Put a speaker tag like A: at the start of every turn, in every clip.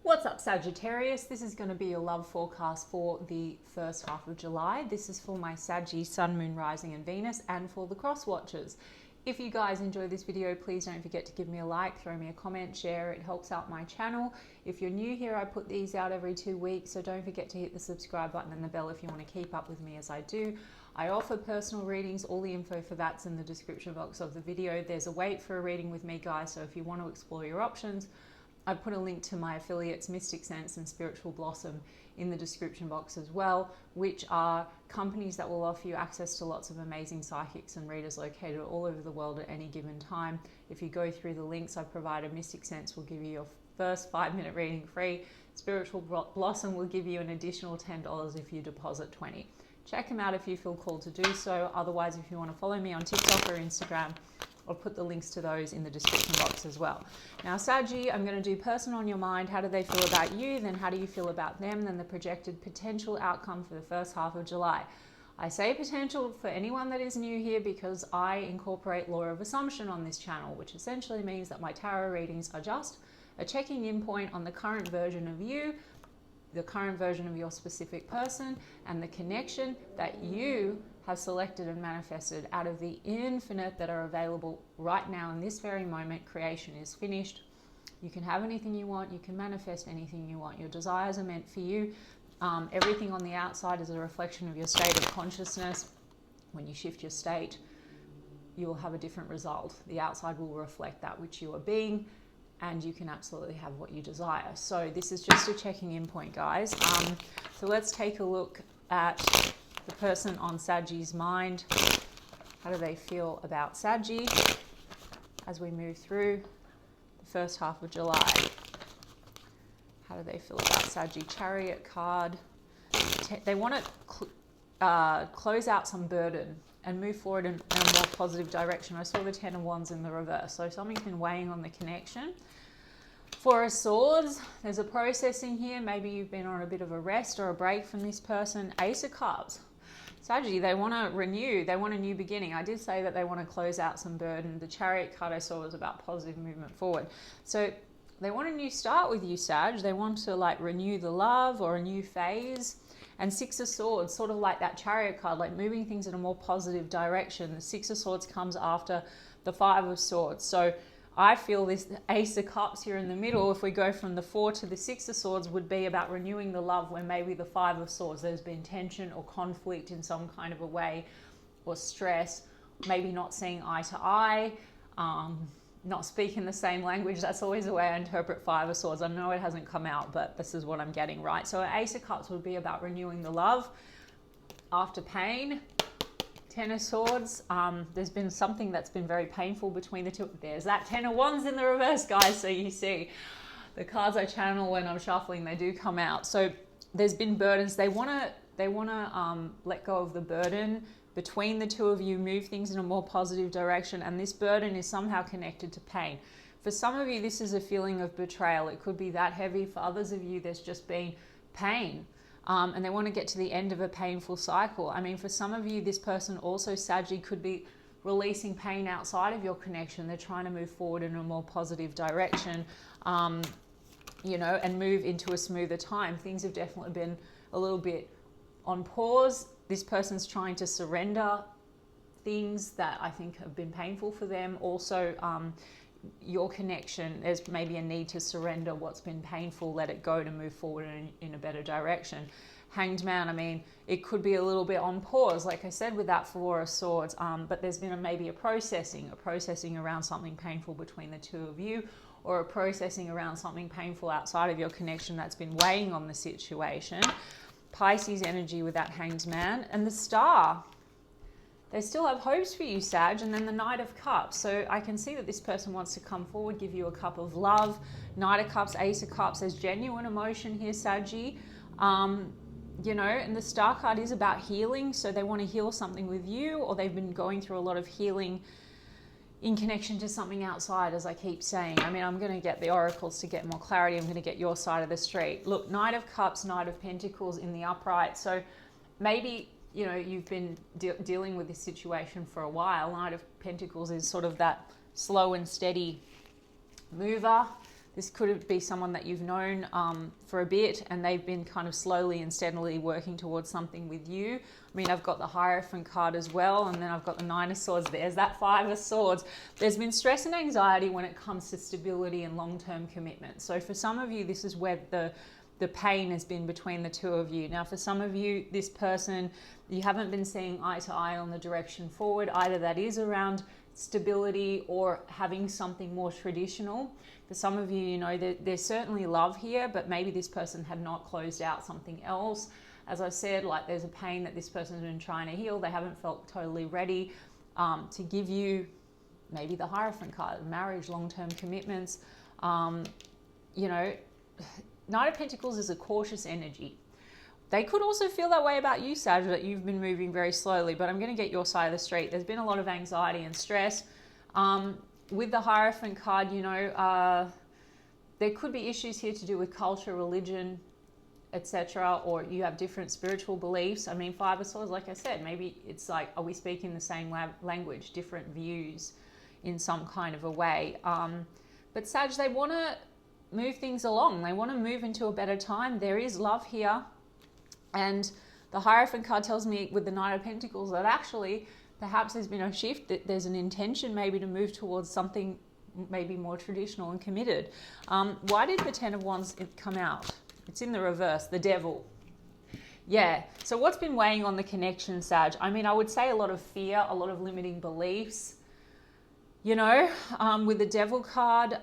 A: What's up, Sagittarius? This is going to be your love forecast for the first half of July. This is for my Sagittarius Sun, Moon, Rising and Venus, and for the cross watchers. If you guys enjoy this video, please don't forget to give me a like, throw me a comment, share. It helps out my channel. If you're new here, I put these out every 2 weeks, so don't forget to hit the subscribe button and the bell if you want to keep up with me as I do. I offer personal readings. All the info for that's in the description box of the video. There's a wait for a reading with me, guys, so if you want to explore your options, I put a link to my affiliates, Mystic Sense and Spiritual Blossom, in the description box as well, which are companies that will offer you access to lots of amazing psychics and readers located all over the world at any given time. If you go through the links I provided, Mystic Sense will give you your first 5-minute reading free. Spiritual Blossom will give you an additional $10 if you deposit $20. Check them out if you feel called to do so. Otherwise, if you want to follow me on TikTok or Instagram, I'll put the links to those in the description box as well. Now, Saggy, I'm going to do person on your mind. How do they feel about you? Then how do you feel about them? Then the projected potential outcome for the first half of July. I say potential for anyone that is new here because I incorporate law of assumption on this channel, which essentially means that my tarot readings are just a checking in point on the current version of you, the current version of your specific person, and the connection that you have selected and manifested out of the infinite that are available right now in this very moment. Creation is finished. You can have anything you want. You can manifest anything you want. Your desires are meant for you. Everything on the outside is a reflection of your state of consciousness. When you shift your state, you will have a different result. The outside will reflect that which you are being, and you can absolutely have what you desire. So this is just a checking in point, guys. So let's take a look at the person on Saggy's mind. How do they feel about Saggy as we move through the first half of July? How do they feel about Saggy? Chariot card. They want to close out some burden and move forward in a more positive direction. I saw the 10 of Wands in the reverse, so something's been weighing on the connection. Four of Swords, there's a processing here. Maybe you've been on a bit of a rest or a break from this person. Ace of Cups. Saggy, they want to renew. They want a new beginning. I did say that they want to close out some burden. The Chariot card I saw was about positive movement forward. So they want a new start with you, Sag. They want to like renew the love or a new phase. And Six of Swords, sort of like that Chariot card, like moving things in a more positive direction. The Six of Swords comes after the Five of Swords. So I feel this Ace of Cups here in the middle, if we go from the 4 to the 6 of Swords, would be about renewing the love, where maybe the 5 of Swords, there's been tension or conflict in some kind of a way, or stress, maybe not seeing eye to eye, not speaking the same language. That's always the way I interpret 5 of Swords. I know it hasn't come out, but this is what I'm getting, right? So Ace of Cups would be about renewing the love after pain. 10 of Swords, there's been something that's been very painful between the two. There's that 10 of Wands in the reverse, guys. So you see the cards I channel when I'm shuffling, they do come out. So there's been burdens. They want to let go of the burden between the two of you, move things in a more positive direction. And this burden is somehow connected to pain. For some of you, this is a feeling of betrayal. It could be that heavy. For others of you, there's just been pain. And they want to get to the end of a painful cycle. I mean, for some of you, this person also, Saggy, could be releasing pain outside of your connection. They're trying to move forward in a more positive direction, you know, and move into a smoother time. Things have definitely been a little bit on pause. This person's trying to surrender things that I think have been painful for them. Also, your connection, there's maybe a need to surrender what's been painful, let it go to move forward in a better direction. Hanged Man, I mean, it could be a little bit on pause, like I said, with that 4 of Swords, but there's been maybe a processing around something painful between the two of you, or a processing around something painful outside of your connection that's been weighing on the situation. Pisces energy with that Hanged Man. And the Star, they still have hopes for you, Sag. And then the Knight of Cups. So I can see that this person wants to come forward, give you a cup of love. Knight of Cups, Ace of Cups. There's genuine emotion here, Saggy. You know, and the Star card is about healing. So they want to heal something with you, or they've been going through a lot of healing in connection to something outside, as I keep saying. I mean, I'm going to get the oracles to get more clarity. I'm going to get your side of the street. Look, Knight of Cups, Knight of Pentacles in the upright. So maybe, you know, you've been dealing with this situation for a while. Knight of Pentacles is sort of that slow and steady mover. This could be someone that you've known for a bit, and they've been kind of slowly and steadily working towards something with you. I mean, I've got the Hierophant card as well, and then I've got the Nine of Swords. There's that Five of Swords. There's been stress and anxiety when it comes to stability and long-term commitment. So for some of you, this is where the pain has been between the two of you. Now, for some of you, this person, you haven't been seeing eye to eye on the direction forward. Either that is around stability or having something more traditional. For some of you, you know, there's certainly love here, but maybe this person had not closed out something else. As I said, like there's a pain that this person's been trying to heal. They haven't felt totally ready to give you maybe the Hierophant card, marriage, long-term commitments. You know, Knight of Pentacles is a cautious energy. They could also feel that way about you, Sag, that you've been moving very slowly, but I'm going to get your side of the street. There's been a lot of anxiety and stress. With the Hierophant card, you know, there could be issues here to do with culture, religion, etc., or you have different spiritual beliefs. I mean, Five of Swords, like I said, maybe it's like, are we speaking the same language, different views in some kind of a way? But Sag, they want to move things along. They want to move into a better time. There is love here. And the Hierophant card tells me with the Knight of Pentacles that actually perhaps there's been a shift, that there's an intention maybe to move towards something maybe more traditional and committed. Why did the Ten of Wands come out? It's in the reverse, the Devil. Yeah, so what's been weighing on the connection, Sag? I mean, I would say a lot of fear, a lot of limiting beliefs. You know, with the Devil card,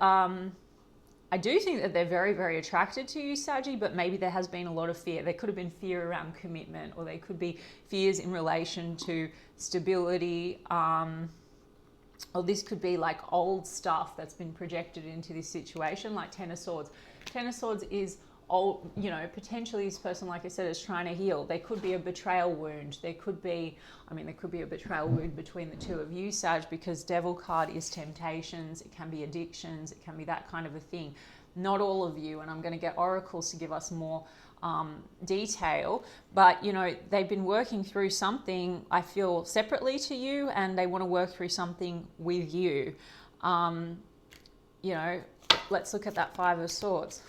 A: I do think that they're very, very attracted to you, Saggy, but maybe there has been a lot of fear. There could have been fear around commitment, or there could be fears in relation to stability, or this could be like old stuff that's been projected into this situation, like Ten of Swords. Ten of Swords is old, you know, potentially this person, like I said, is trying to heal. There could be a betrayal wound. There could be, I mean, there could be a betrayal wound between the two of you, Sag, because Devil card is temptations. It can be addictions. It can be that kind of a thing. Not all of you, and I'm going to get oracles to give us more detail, but, you know, they've been working through something, I feel, separately to you, and they want to work through something with you. You know, let's look at that Five of Swords.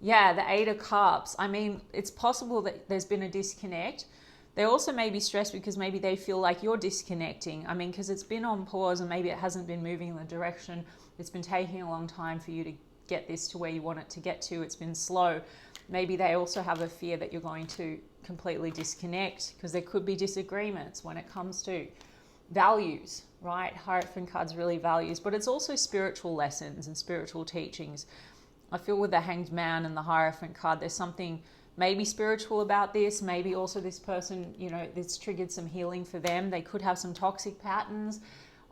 A: Yeah, the Eight of Cups. I mean, it's possible that there's been a disconnect. They also may be stressed because maybe they feel like you're disconnecting. I mean, because it's been on pause and maybe it hasn't been moving in the direction. It's been taking a long time for you to get this to where you want it to get to. It's been slow. Maybe they also have a fear that you're going to completely disconnect, because there could be disagreements when it comes to values, right? Hierophant card's really values, but it's also spiritual lessons and spiritual teachings. I feel with the Hanged Man and the Hierophant card, there's something maybe spiritual about this. Maybe also this person, you know, this triggered some healing for them. They could have some toxic patterns,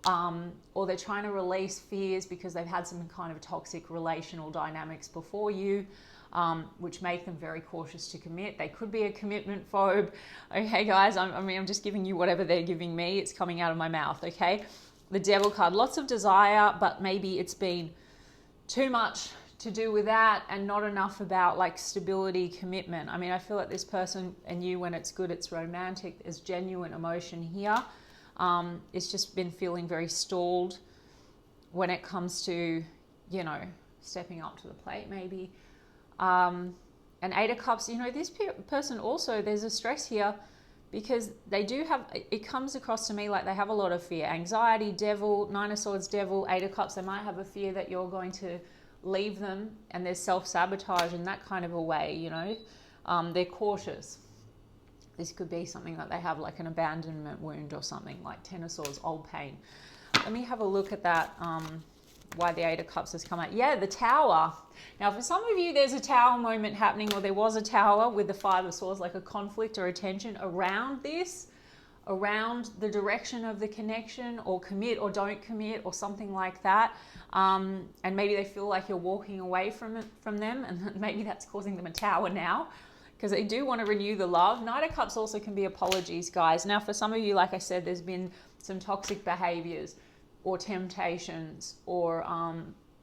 A: or they're trying to release fears because they've had some kind of toxic relational dynamics before you, which make them very cautious to commit. They could be a commitment phobe. Okay, guys, I'm just giving you whatever they're giving me. It's coming out of my mouth, okay? The Devil card, lots of desire, but maybe it's been too much to do with that and not enough about like stability, commitment. I mean, I feel like this person and you, when it's good, it's romantic, there's genuine emotion here. It's just been feeling very stalled when it comes to, you know, stepping up to the plate maybe. And Eight of Cups, you know, this person also, there's a stress here because they do have, it comes across to me like they have a lot of fear, anxiety, Devil, Nine of Swords, Devil, Eight of Cups. They might have a fear that you're going to leave them, and there's self-sabotage in that kind of a way, you know. They're cautious. This could be something that they have, like an abandonment wound or something, like Ten of Swords, old pain. Let me have a look at that, why the Eight of Cups has come out. Yeah, the Tower. Now, for some of you, there's a Tower moment happening, or there was a Tower with the Five of Swords, like a conflict or a tension around this, around the direction of the connection, or commit or don't commit, or something like that. And maybe they feel like you're walking away from them, and maybe that's causing them a Tower now, because they do want to renew the love. Knight of Cups also can be apologies, guys. Now, for some of you, like I said, there's been some toxic behaviors or temptations or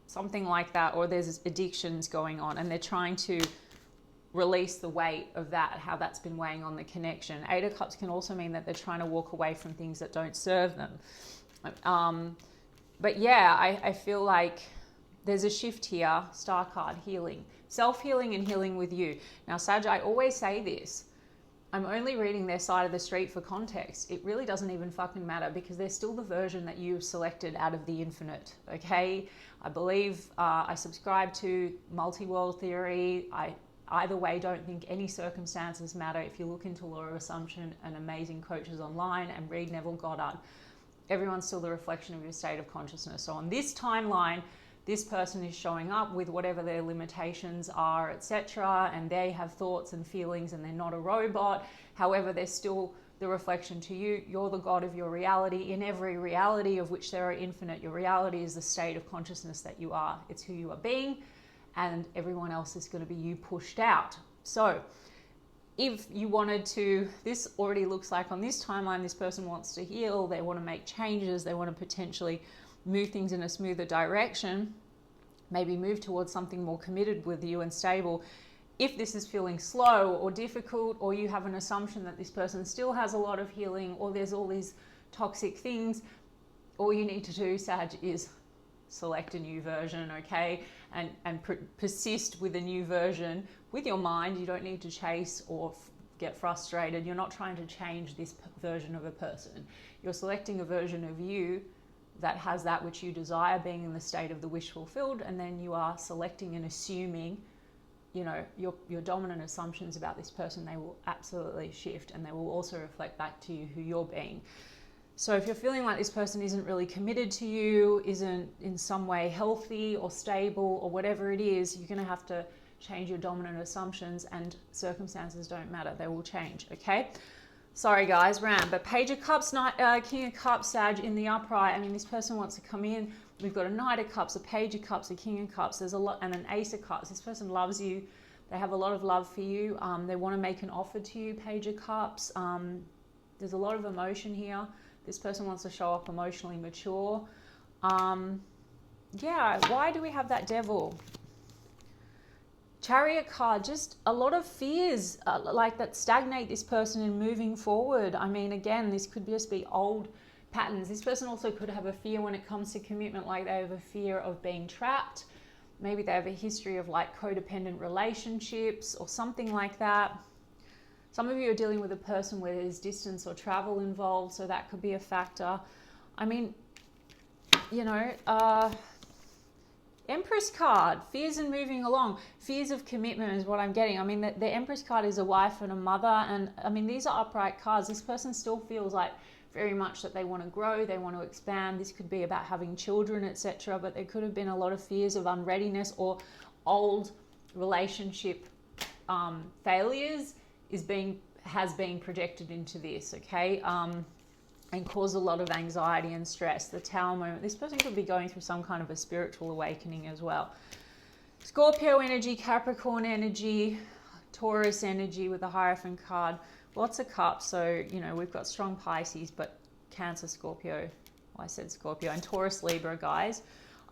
A: something like that, or there's addictions going on, and they're trying to release the weight of that, how that's been weighing on the connection. Eight of Cups can also mean that they're trying to walk away from things that don't serve them. But yeah, I feel like there's a shift here, star card, healing. Self-healing and healing with you. Now, Sag, I always say this. I'm only reading their side of the street for context. It really doesn't even fucking matter because they're still the version that you've selected out of the infinite, okay? I believe, I subscribe to multi-world theory. Either way, don't think any circumstances matter. If you look into Law of Assumption and amazing coaches online and read Neville Goddard, everyone's still the reflection of your state of consciousness. So on this timeline, this person is showing up with whatever their limitations are, etc., and they have thoughts and feelings and they're not a robot. However, they're still the reflection to you. You're the God of your reality. In every reality, of which there are infinite, your reality is the state of consciousness that you are. It's who you are being, and everyone else is going to be you pushed out. So if you wanted to, this already looks like on this timeline, this person wants to heal, they want to make changes, they want to potentially move things in a smoother direction, maybe move towards something more committed with you and stable. If this is feeling slow or difficult, or you have an assumption that this person still has a lot of healing, or there's all these toxic things, all you need to do, Sag, is select a new version, okay? And persist with a new version with your mind. You don't need to chase or get frustrated. You're not trying to change this version of a person. You're selecting a version of you that has that which you desire, being in the state of the wish fulfilled, and then you are selecting and assuming, you know, your dominant assumptions about this person. They will absolutely shift, and they will also reflect back to you who you're being. So if you're feeling like this person isn't really committed to you, isn't in some way healthy or stable or whatever it is, you're going to have to change your dominant assumptions, and circumstances don't matter. They will change, okay? Sorry guys, ran, but Page of Cups, King of Cups, Sag in the upright. I mean, this person wants to come in. We've got a Knight of Cups, a Page of Cups, a King of Cups. There's a lot, and an Ace of Cups. This person loves you. They have a lot of love for you. They want to make an offer to you, Page of Cups. There's a lot of emotion here. This person wants to show up emotionally mature. Yeah, why do we have that Devil? Chariot card, just a lot of fears like that stagnate this person in moving forward. I mean, again, this could just be old patterns. This person also could have a fear when it comes to commitment, like they have a fear of being trapped. Maybe they have a history of like codependent relationships or something like that. Some of you are dealing with a person where there's distance or travel involved, so that could be a factor. I mean, you know, Empress card, fears and moving along. Fears of commitment is what I'm getting. I mean, the Empress card is a wife and a mother. And I mean, these are upright cards. This person still feels like very much that they want to grow, they want to expand. This could be about having children, etc. But there could have been a lot of fears of unreadiness or old relationship failures has been projected into this, okay? And cause a lot of anxiety and stress. The Tower moment. This person could be going through some kind of a spiritual awakening as well. Scorpio energy, Capricorn energy, Taurus energy with the Hierophant card. Lots of cups. So, you know, we've got strong Pisces, but Cancer, Scorpio. Well, I said Scorpio. And Taurus, Libra, guys.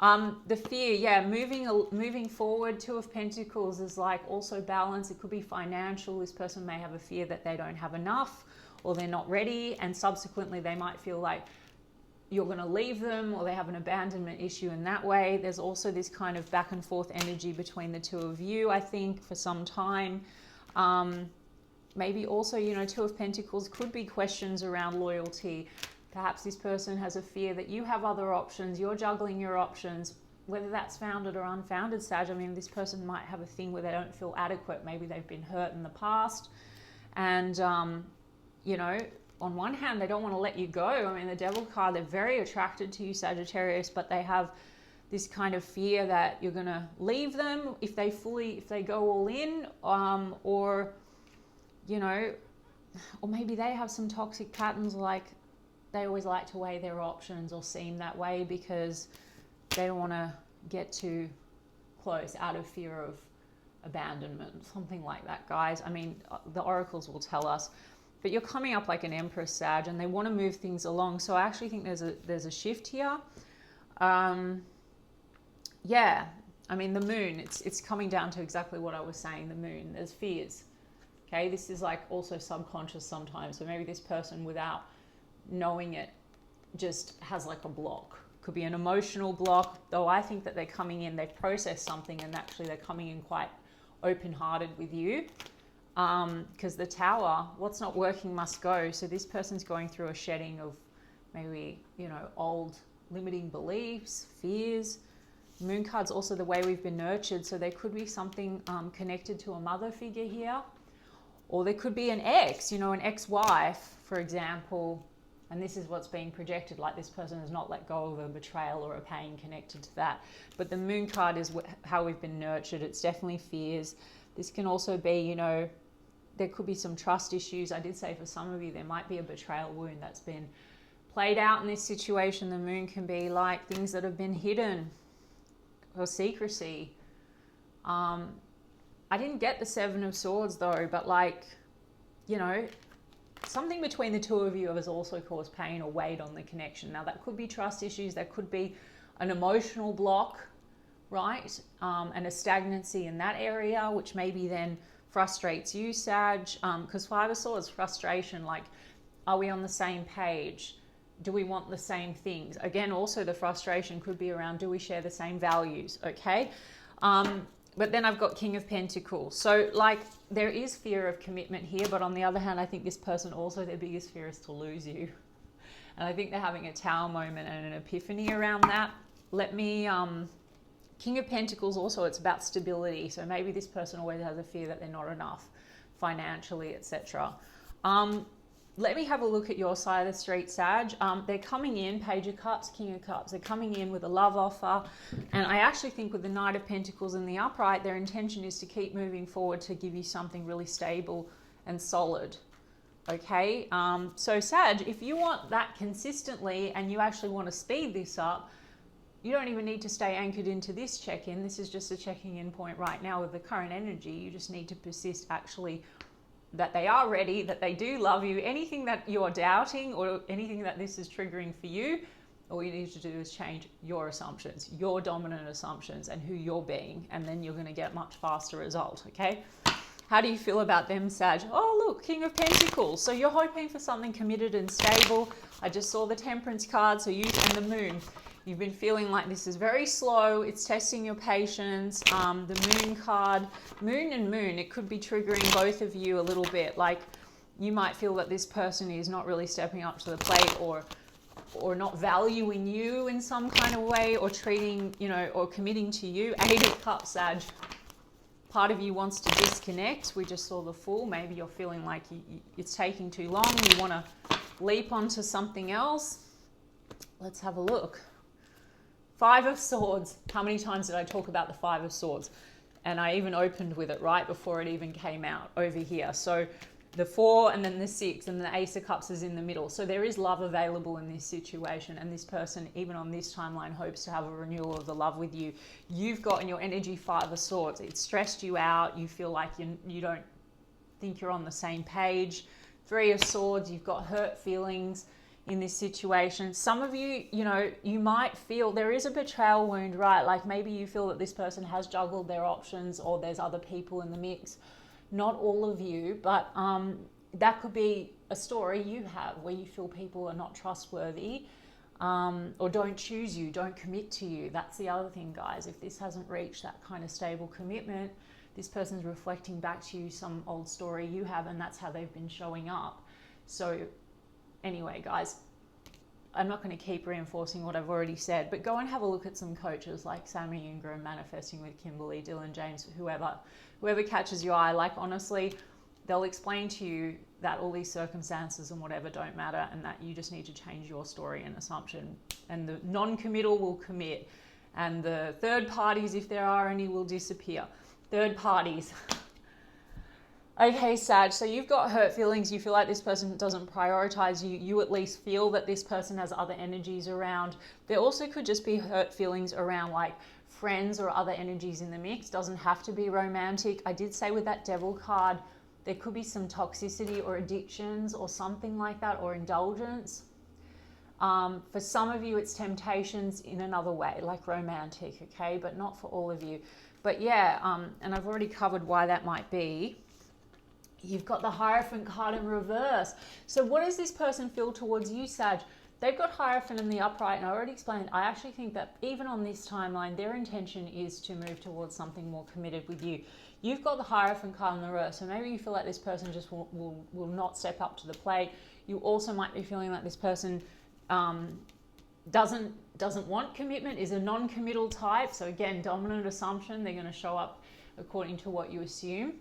A: The fear, yeah, moving forward. Two of Pentacles is like also balance. It could be financial. This person may have a fear that they don't have enough, or they're not ready, and subsequently they might feel like you're going to leave them, or they have an abandonment issue in that way. There's also this kind of back and forth energy between the two of you, I think, for some time. Maybe also, you know, Two of Pentacles could be questions around loyalty. Perhaps this person has a fear that you have other options, you're juggling your options, whether that's founded or unfounded, Sag. I mean, this person might have a thing where they don't feel adequate. Maybe they've been hurt in the past, and you know, on one hand, they don't want to let you go. I mean, the Devil card, they're very attracted to you, Sagittarius, but they have this kind of fear that you're going to leave them if they go all in, or, you know, or maybe they have some toxic patterns, like they always like to weigh their options or seem that way because they don't want to get too close out of fear of abandonment, something like that, guys. I mean, the oracles will tell us. But you're coming up like an Empress, Sag, and they want to move things along. So I actually think there's a shift here. Yeah, I mean, the Moon, it's coming down to exactly what I was saying, the Moon. There's fears, okay? This is like also subconscious sometimes. So maybe this person, without knowing it, just has like a block Could be an emotional block, though I think that they're coming in, they've processed something, and actually they're coming in quite open-hearted with you. Because the Tower, what's not working must go. So this person's going through a shedding of maybe, you know, old limiting beliefs, fears. Moon card's also the way we've been nurtured. So there could be something connected to a mother figure here. Or there could be an ex, you know, an ex-wife, for example. And this is what's being projected, like this person has not let go of a betrayal or a pain connected to that. But the Moon card is how we've been nurtured. It's definitely fears. This can also be, you know, there could be some trust issues. I did say for some of you, there might be a betrayal wound that's been played out in this situation. The Moon can be like things that have been hidden or secrecy. I didn't get the Seven of Swords though, but like, you know, something between the two of you has also caused pain or weighed on the connection. Now that could be trust issues. That could be an emotional block, right? And a stagnancy in that area, which maybe then frustrates you, Sag, because Five of Swords, frustration, like, are we on the same page? Do we want the same things? Again, also the frustration could be around, do we share the same values? Okay. But then I've got King of Pentacles. So like there is fear of commitment here, but on the other hand, I think this person also, their biggest fear is to lose you. And I think they're having a Tower moment and an epiphany around that. Let me, King of Pentacles also, it's about stability. So maybe this person always has a fear that they're not enough financially, etc. Let me have a look at your side of the street, Sag. They're coming in, Page of Cups, King of Cups. They're coming in with a love offer. And I actually think with the Knight of Pentacles in the upright, their intention is to keep moving forward to give you something really stable and solid. Okay, so Sag, if you want that consistently and you actually want to speed this up, you don't even need to stay anchored into this check-in. This is just a checking in point right now with the current energy. You just need to persist actually that they are ready, that they do love you. Anything that you're doubting or anything that this is triggering for you, all you need to do is change your assumptions, your dominant assumptions and who you're being, and then you're going to get much faster result, okay? How do you feel about them, Sag? Oh, look, King of Pentacles. So you're hoping for something committed and stable. I just saw the Temperance card, so you and the Moon. You've been feeling like this is very slow. It's testing your patience. The Moon card, Moon and Moon, it could be triggering both of you a little bit. Like you might feel that this person is not really stepping up to the plate or not valuing you in some kind of way or treating, you know, or committing to you. Eight of Cups, Sag. Part of you wants to disconnect. We just saw the Fool. Maybe you're feeling like it's taking too long. You want to leap onto something else. Let's have a look. Five of Swords. How many times did I talk about the Five of Swords? And I even opened with it right before it even came out over here. So the 4 and then the 6 and the Ace of Cups is in the middle. So there is love available in this situation. And this person, even on this timeline, hopes to have a renewal of the love with you. You've got in your energy 5 of Swords. It's stressed you out. You feel like you don't think you're on the same page. 3 of Swords, you've got hurt feelings in this situation. Some of you, you know, you might feel there is a betrayal wound, right? Like maybe you feel that this person has juggled their options or there's other people in the mix. Not all of you, but that could be a story you have where you feel people are not trustworthy or don't choose you, don't commit to you. That's the other thing, guys. If this hasn't reached that kind of stable commitment, this person's reflecting back to you some old story you have, and that's how they've been showing up. So anyway, guys, I'm not going to keep reinforcing what I've already said, but go and have a look at some coaches like Sammy Ingram, Manifesting with Kimberly, Dylan James, whoever catches your eye. Like, honestly, they'll explain to you that all these circumstances and whatever don't matter, and that you just need to change your story and assumption. And the non-committal will commit, and the third parties, if there are any, will disappear. Third parties. Okay, Sag, so you've got hurt feelings. You feel like this person doesn't prioritize you. You at least feel that this person has other energies around. There also could just be hurt feelings around like friends or other energies in the mix. Doesn't have to be romantic. I did say with that Devil card, there could be some toxicity or addictions or something like that, or indulgence. For some of you, it's temptations in another way, like romantic, okay? But not for all of you. But yeah, and I've already covered why that might be. You've got the Hierophant card in reverse. So what does this person feel towards you, Sag? they've got Hierophant in the upright, and I already explained, I actually think that even on this timeline, their intention is to move towards something more committed with you. You've got the Hierophant card in the reverse, so maybe you feel like this person just will not step up to the plate. You also might be feeling like this person doesn't want commitment, is a non-committal type. So again, dominant assumption, they're going to show up according to what you assume.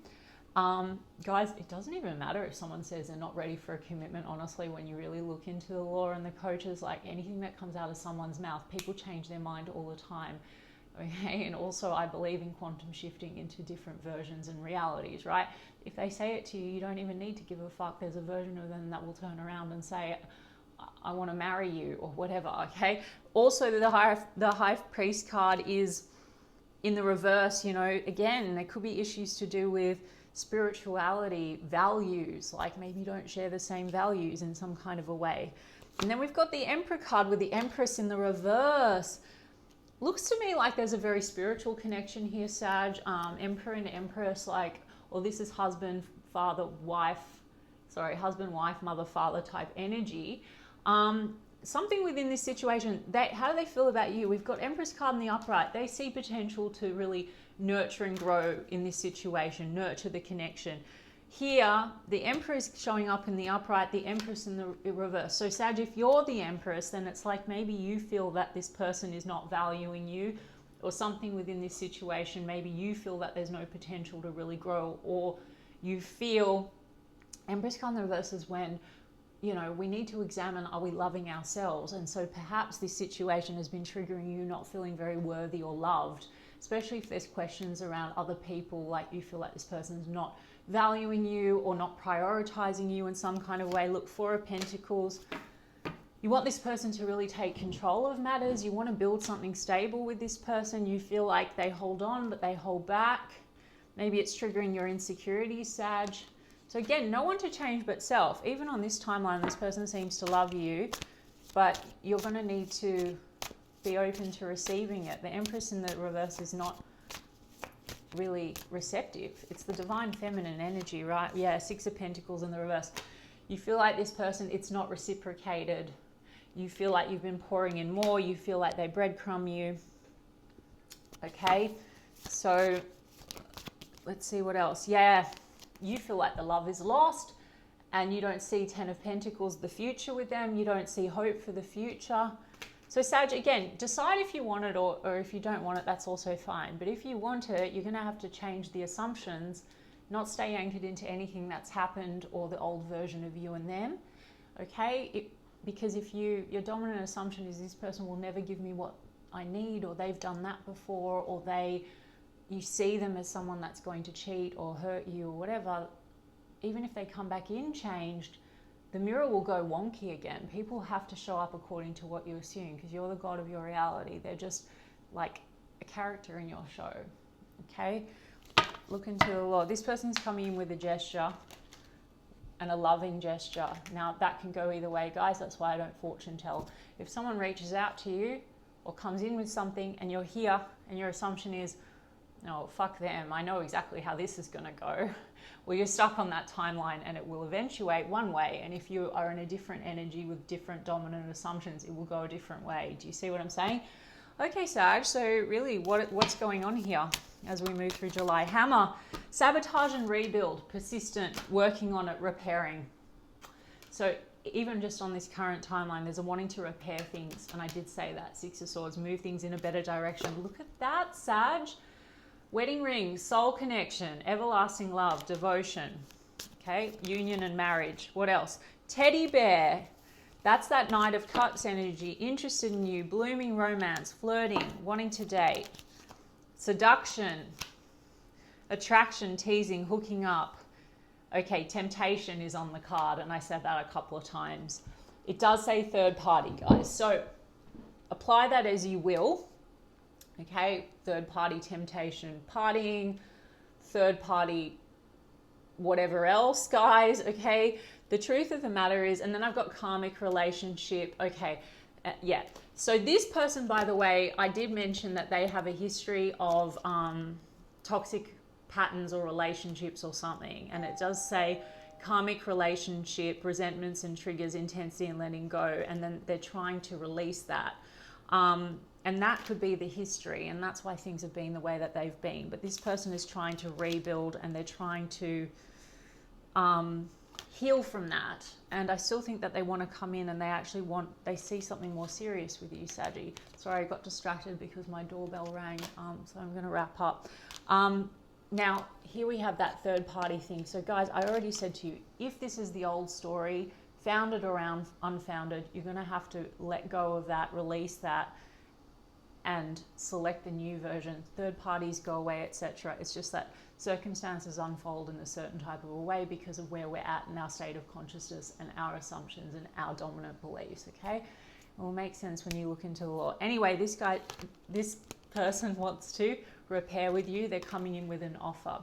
A: Guys, it doesn't even matter if someone says they're not ready for a commitment. Honestly, when you really look into the law and the coaches, like anything that comes out of someone's mouth, people change their mind all the time. Okay, and also I believe in quantum shifting into different versions and realities, right? If they say it to you, you don't even need to give a fuck. There's a version of them that will turn around and say, I want to marry you or whatever, okay? Also, the High Priest card is in the reverse, you know, again, there could be issues to do with spirituality, values, like maybe you don't share the same values in some kind of a way. And then we've got the Emperor card with the Empress in the reverse. Looks to me like there's a very spiritual connection here, Sag. Emperor and Empress, like, or this is husband, father, wife, mother, father type energy. Something within this situation, how do they feel about you? We've got Empress card in the upright. They see potential to really nurture and grow in this situation, nurture the connection. Here, the Emperor is showing up in the upright, the Empress in the reverse. So Sag, if you're the Empress, then it's like maybe you feel that this person is not valuing you, or something within this situation. Maybe you feel that there's no potential to really grow, or you feel, Empress card in the reverse is when, you know, we need to examine, are we loving ourselves? And so perhaps this situation has been triggering you not feeling very worthy or loved, especially if there's questions around other people, like you feel like this person's not valuing you or not prioritizing you in some kind of way. Look, Four of Pentacles. You want this person to really take control of matters. You want to build something stable with this person. You feel like they hold on, but they hold back. Maybe it's triggering your insecurities, Sag. So again, no one to change but self. Even on this timeline, this person seems to love you, but you're going to need to be open to receiving it. The Empress in the reverse is not really receptive. It's the divine feminine energy, right? Yeah, Six of Pentacles in the reverse. You feel like this person, it's not reciprocated. You feel like you've been pouring in more. You feel like they breadcrumb you. Okay, so let's see what else. Yeah, you feel like the love is lost and you don't see Ten of Pentacles, the future with them. You don't see hope for the future. So Sag, again, decide if you want it or if you don't want it, that's also fine. But if you want it, you're going to have to change the assumptions, not stay anchored into anything that's happened or the old version of you and them, okay? Because if your dominant assumption is this person will never give me what I need, or they've done that before, or you see them as someone that's going to cheat or hurt you or whatever, even if they come back in changed, the mirror will go wonky again. People have to show up according to what you assume because you're the god of your reality. They're just like a character in your show, okay? Look into the law. This person's coming in with a gesture and a loving gesture. Now, that can go either way, guys. That's why I don't fortune tell. If someone reaches out to you or comes in with something and you're here and your assumption is, no, fuck them, I know exactly how this is going to go. Well, you're stuck on that timeline and it will eventuate one way. And if you are in a different energy with different dominant assumptions, it will go a different way. Do you see what I'm saying? Okay, Sag, so really what's going on here as we move through July? Hammer, sabotage and rebuild, persistent, working on it, repairing. So even just on this current timeline, there's a wanting to repair things. And I did say that, Six of Swords, move things in a better direction. Look at that, Sag. Wedding ring, soul connection, everlasting love, devotion, okay? Union and marriage. What else? Teddy bear. That's that Knight of Cups energy. Interested in you, blooming romance, flirting, wanting to date. Seduction, attraction, teasing, hooking up. Okay, temptation is on the card, and I said that a couple of times. It does say third party, guys. So apply that as you will. Okay, third party temptation, partying, third party whatever else, guys, okay? The truth of the matter is, and then I've got karmic relationship, okay, yeah. So this person, by the way, I did mention that they have a history of toxic patterns or relationships or something, and it does say karmic relationship, resentments and triggers, intensity and letting go, and then they're trying to release that. And that could be the history, and that's why things have been the way that they've been. But this person is trying to rebuild, and they're trying to heal from that. And I still think that they want to come in, and they see something more serious with you, Saggy. Sorry, I got distracted because my doorbell rang, so I'm going to wrap up. Now, here we have that third party thing. So guys, I already said to you, if this is the old story, founded around unfounded, you're going to have to let go of that, release that, and select the new version. Third parties go away, etc. It's just that circumstances unfold in a certain type of a way because of where we're at in our state of consciousness and our assumptions and our dominant beliefs, okay? It will make sense when you look into the law. Anyway, this person wants to repair with you. They're coming in with an offer.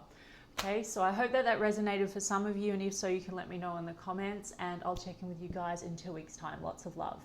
A: Okay, so I hope that resonated for some of you, and if so, you can let me know in the comments, and I'll check in with you guys in 2 weeks' time. Lots of love.